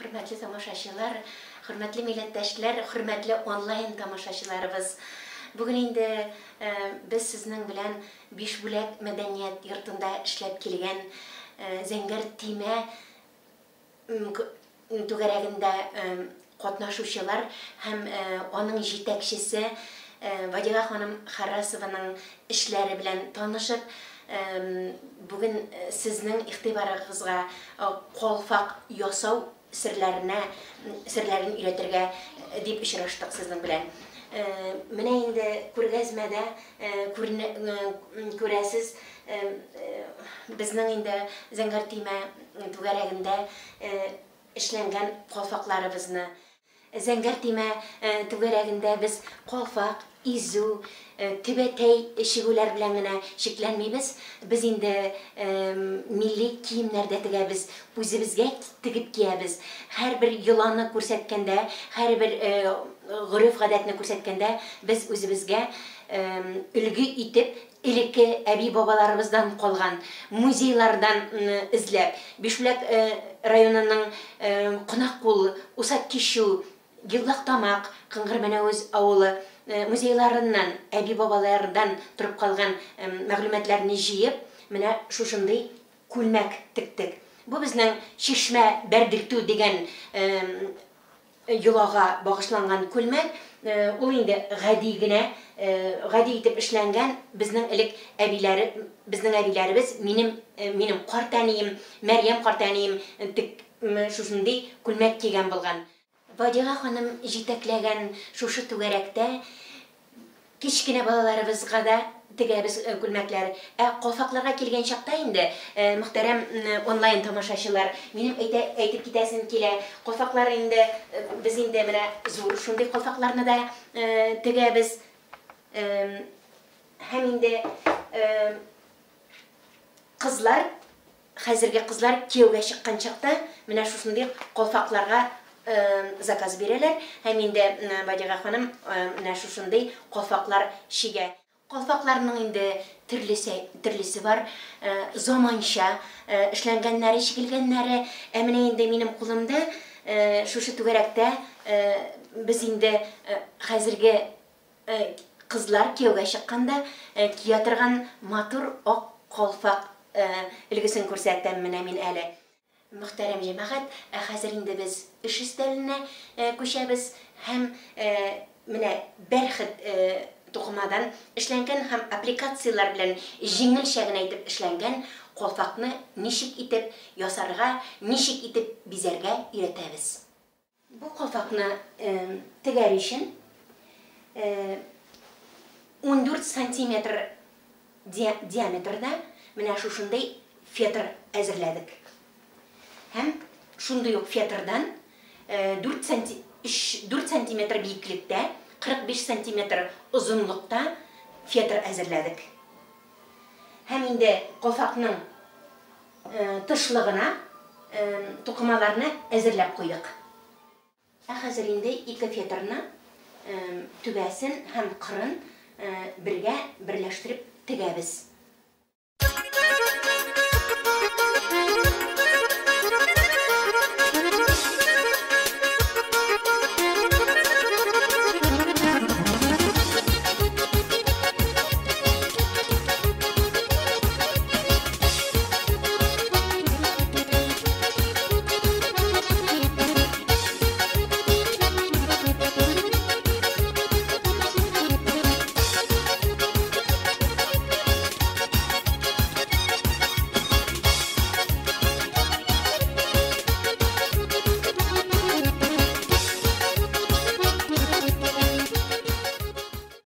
Hürmetli tamaşaçılar, hürmetli milletvekiller, hürmetli online tamaşaçılarımız. Bugün indi biz sizin bilen Bişbulak medeniyet yurtunda işlep kelgen Zengər Time түгәрәгендә катнашучылар һәм аның җитәкчесе Вадига ханым Харрасованың эшләре белән танышып, бүген сезнең игътибарыгызга калфак ясау серләрен өйрәтергә дип очраштык сезнең белән. Менә инде күргәзмәдә күрәсез, безнең инде Зәңгәр Тимә түгәрәгендә эшләнгән калфакларыбызны. Зәңгәр Тимә түгәрәгендә без калфак, изү, түбәтәй шигүләр белән генә шикләнмибез. Без инде милли киемнәрдә тегәбез, үзебезгә тигеп киябез. Һәрбер йоланы күрсәткәндә, һәрбер гореф-гадәтне күрсәткәндә без үзебезгә үлге итеп элекке әби-бабаларыбыздан калган музейлардан эзләп, Бишбулак районының Кунаккул, Усак-Кишу, Еллактамак, Кыңгыр-Мәнәүз авылы музейларыннан, әби-бабалардан торып калган мәгълүматларны җыеп, менә шушындый күлмәк тиктек. Бу безнең Чишмә Бәрдилтү дигән йолага багышланган күлмәк. Ул инде гади генә, гади итеп эшләнгән безнең элек әбиләребез, минем картәнием, Мәрьям картәнием шушындый күлмәк кигән булган. Вадига ханым җитәкләгән шушы түгәрәктә кичкенә балаларыбызга да тегәбез күлмәкләр. Калфакларга килгән чакта инде, мөхтәрәм онлайн тамашачылар, минем әйтеп китәсем килә. Калфаклар инде без инде менә зур шундый калфакларны да тегәбез. Һәм инде кызлар, хәзерге кызлар кияүгә чыккан чакта менә шушындый калфакларга заказ бирәләр. Һәм инде Вадига ханым менә шушындый калфаклар шигә. Калфакларның инде төрлесе бар, заманча эшләнгәннәре, шикелгәннәре. Менә инде минем кулымда шушы түгәрәктә без инде хәзерге кызлар кияүгә чыкканда кия торган матур ак калфак илгесен күрсәтәм менә мин әле. Мөхтәрәм җәмәгать, хәзер инде без эш өстәленә күчәбез һәм менә бәрхет тугмадан эшләнгән һәм аппликациялар белән җиңелчә генә итеп эшләнгән калфакны ничек итеп ясарга, ничек итеп бизәргә өйрәтәбез. Бу калфакны тегәр өчен 14 сантиметр диаметрда менә шушындый фетр әзерләдек. Һәм шундый ук фетрдан 4 сантиметр биеклектә, 45 сантиметр озынлыкта фетр әзерләдек. Һәм инде калфакның тышлыгына тукымаларны әзерләп куйдык. Хәзер инде ике фетрны түбәсен һәм кырын бергә берләштереп тегәбез.